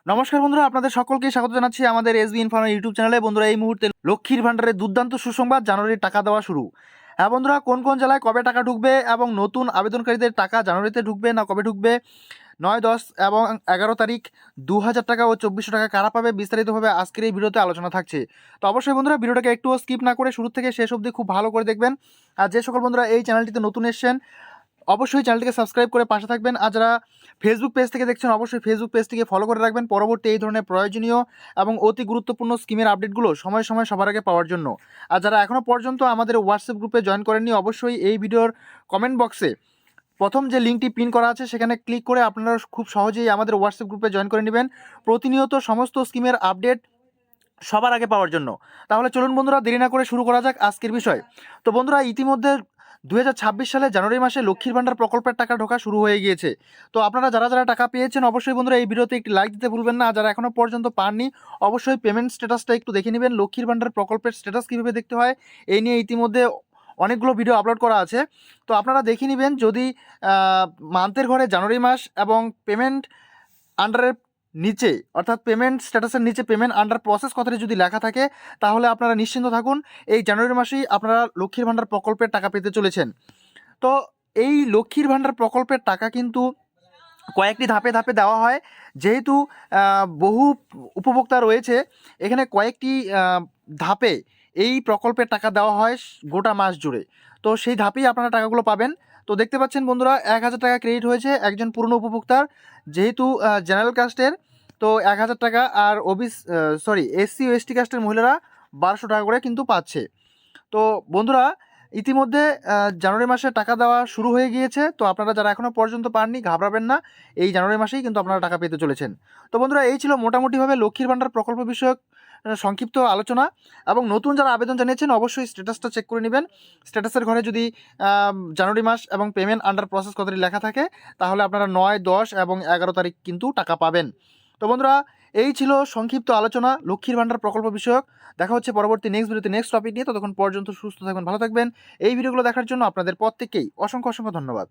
নমস্কার বন্ধুরা, আপনাদের সকলকে স্বাগত জানাচ্ছি আমাদের এসবি ইনফর্মাল ইউটিউব চ্যানেলে। বন্ধুরা, এই মুহূর্তে লক্ষ্মীর ভান্ডারের দুর্দান্ত সুসংবাদ, জানুয়ারির টাকা দেওয়া শুরু। হ্যাঁ বন্ধুরা, কোন কোন জেলায় কবে টাকা ঢুকবে এবং নতুন আবেদনকারীদের টাকা জানুয়ারিতে ঢুকবে না কবে ঢুকবে, 9, 10 এবং 11 তারিখ 2000 টাকা ও 2400 টাকা কারা পাবে, বিস্তারিতভাবে আজকের এই ভিডিওতে আলোচনা থাকছে। তো অবশ্যই বন্ধুরা, ভিডিওটাকে একটুও স্কিপ না করে শুরু থেকে শেষ অবধি খুব ভালো করে দেখবেন। আর যে সকল বন্ধুরা এই চ্যানেলটিতে নতুন এসেছেন, অবশ্যই চ্যানেলটিকে সাবস্ক্রাইব করে পাশে থাকবেন। আর যারা ফেসবুক পেজ থেকে দেখছেন, অবশ্যই ফেসবুক পেজটিকে ফলো করে রাখবেন পরবর্তী এই ধরনের প্রয়োজনীয় এবং অতি গুরুত্বপূর্ণ স্কিমের আপডেটগুলো সময় সময় সবার আগে পাওয়ার জন্য। আর যারা এখনও পর্যন্ত আমাদের হোয়াটসঅ্যাপ গ্রুপে জয়েন করেননি, অবশ্যই এই ভিডিওর কমেন্ট বক্সে প্রথম যে লিঙ্কটি পিন করা আছে সেখানে ক্লিক করে আপনারা খুব সহজেই আমাদের হোয়াটসঅ্যাপ গ্রুপে জয়েন করে নেবেন প্রতিনিয়ত সমস্ত স্কিমের আপডেট সবার আগে পাওয়ার জন্য। তাহলে চলুন বন্ধুরা, দেরি না করে শুরু করা যাক আজকের বিষয়। তো বন্ধুরা, ইতিমধ্যে 2026 সালে জানুয়ারি মাসে লক্ষ্মীর ভান্ডার প্রকল্পের টাকা ঢোকা শুরু হয়ে গিয়েছে। তো আপনারা যারা যারা টাকা পেয়েছেন, অবশ্যই বন্ধুরা এই ভিডিওতে একটি লাইক দিতে ভুলবেন না। আর যারা এখনও পর্যন্ত পাননি, অবশ্যই পেমেন্ট স্ট্যাটাসটা একটু দেখে নেবেন। লক্ষ্মীর ভান্ডার প্রকল্পের স্ট্যাটাস কীভাবে দেখতে হয় এই নিয়ে ইতিমধ্যে অনেকগুলো ভিডিও আপলোড করা আছে। তো আপনারা দেখে নেবেন, যদি মান্থের ঘরে জানুয়ারি মাস এবং পেমেন্ট আন্ডারের নিচে অর্থাৎ পেমেন্ট স্ট্যাটাসের নিচে পেমেন্ট আন্ডার প্রসেস কথাটি যদি লেখা থাকে, তাহলে আপনারা নিশ্চিন্ত থাকুন, এই জানুয়ারি মাসেই আপনারা লক্ষ্মীর ভান্ডার প্রকল্পের টাকা পেতে চলেছেন। তো এই লক্ষ্মীর ভান্ডার প্রকল্পের টাকা কিন্তু কয়েকটি ধাপে ধাপে দেওয়া হয়। যেহেতু বহু উপভোক্তা রয়েছে, এখানে কয়েকটি ধাপে এই প্রকল্পের টাকা দেওয়া হয় গোটা মাস জুড়ে। তো সেই ধাপেই আপনারা টাকাগুলো পাবেন। তো দেখতে পাচ্ছেন বন্ধুরা, 1000 টাকা ক্রেডিট হয়েছে একজন পুরনো উপভোক্তার, যেহেতু জেনারেল কাস্টের, তো 1000 টাকা। আর এসসি ও এসটি কাস্টের মহিলারা 1200 টাকা করে কিন্তু পাচ্ছে। তো বন্ধুরা, ইতিমধ্যে জানুয়ারি মাসে টাকা দেওয়া শুরু হয়ে গিয়েছে। তো আপনারা যারা এখনও পর্যন্ত পাননি, ঘাবড়াবেন না, এই জানুয়ারি মাসেই কিন্তু আপনারা টাকা পেতে চলেছেন। তো বন্ধুরা, এই ছিল মোটামুটিভাবে লক্ষ্মীর ভান্ডার প্রকল্প বিষয়ক সংক্ষিপ্ত আলোচনা। এবং নতুন যারা আবেদন জানিয়েছেন, অবশ্যই স্ট্যাটাসটা চেক করে নেবেন। স্ট্যাটাসের ঘরে যদি জানুয়ারি মাস এবং পেমেন্ট আন্ডার প্রসেস কথাটি লেখা থাকে, তাহলে আপনারা 9, 10 এবং 11 তারিখ কিন্তু টাকা পাবেন। তো বন্ধুরা, এই ছিল সংক্ষিপ্ত আলোচনা লক্ষ্মীর ভান্ডার প্রকল্প বিষয়ক। দেখা হচ্ছে পরবর্তী নেক্সট ভিডিওতে নেক্সট টপিক নিয়ে। ততক্ষণ পর্যন্ত সুস্থ থাকবেন, ভালো থাকবেন। এই ভিডিওগুলো দেখার জন্য আপনাদের প্রত্যেককেই অসংখ্য অসংখ্য ধন্যবাদ।